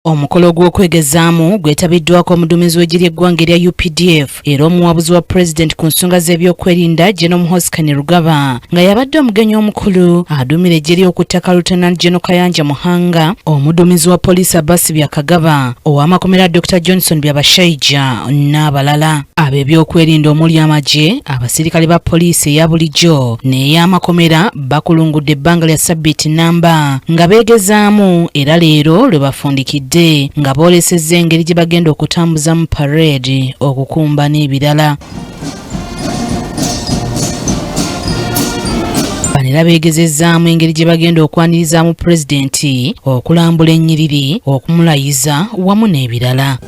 Omukolo gw'okwegezaamu gwetabiddwako omuduumizi w'eggye eggwanga erya UPDF era omuwabuzi wa Pulezidenti ku nsonga z'ebyokwerinda Gen. Muhoozi Rugaba nga yabadde omugenyi omukulu aduumira eggye ly'okuttaka Lieutenant Gen. Kayanja Muhanga, omuduumizi wa poliisi Abbas Byakagaba, ow'amakomera Dr. Johnson Byabashaija n'abalala. Ab'ebyokwerinda omuli amagye, abasirikale ba poliisi eya bulijjo n'ey'amakomera bakulungudde ebbanga lya ssabbiiti nnamba nga beegezaamu era leero lwe bafundikidde nga boolesezza engeri gye bagenda okutambuza mu parade okukumba n'ebirala. Bano era beegezezzaamu engeri gye bagenda okwaniriza Pulezidenti, okulambula ennyiriri, okumulayiza wamu n'ebirala.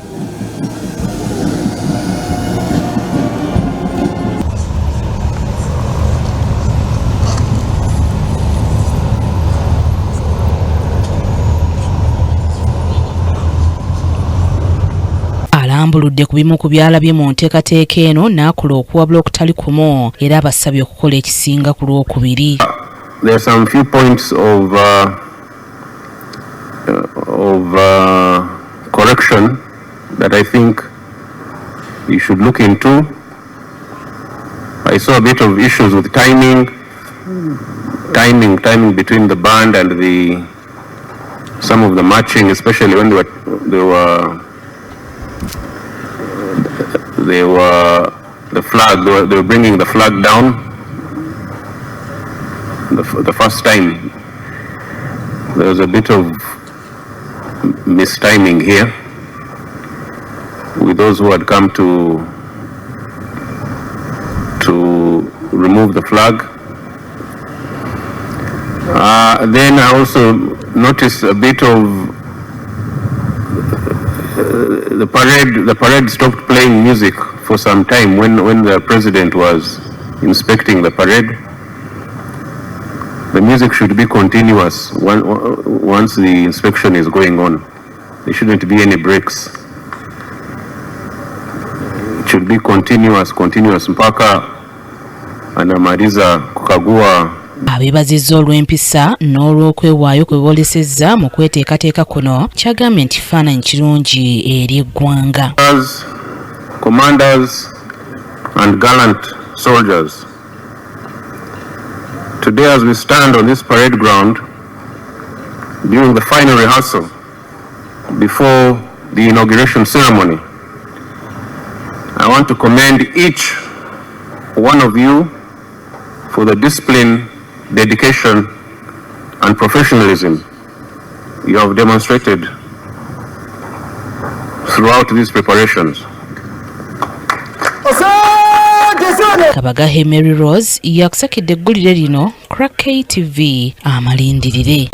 Alambuludde ku bimu ku byalabye mu nteekateeka eno n'akola okuwabula okutali kumu era abasabye okukola ekisinga ku lwokubiri. There are some few points of correction that I think you should look into. I saw a bit of issues with timing between the band and some of the marching, especially when they were bringing the flag down the first time. There was a bit of mistiming here with those who had come to remove the flag. Then I also noticed a bit of the parade stopped playing music for some time when the president was inspecting the parade. The music should be continuous once the inspection is going on. There shouldn't be any breaks. It should be continuous mpaka anamaliza kukagua. Abeebazizza olw'empisa n'olw'okwewaayo kwe boolesezza mu kweteekateeka kuno kyagambye nti kifaananyi kirungi eri eggwanga. Commanders and gallant soldiers, today as we stand on this parade ground during the final rehearsal before the inauguration ceremony, I want to commend each one of you for the discipline, dedication and professionalism you have demonstrated throughout these preparations. Kabagahe Mary Rose yakusakidde eggulire lino Crack TV amalindirire.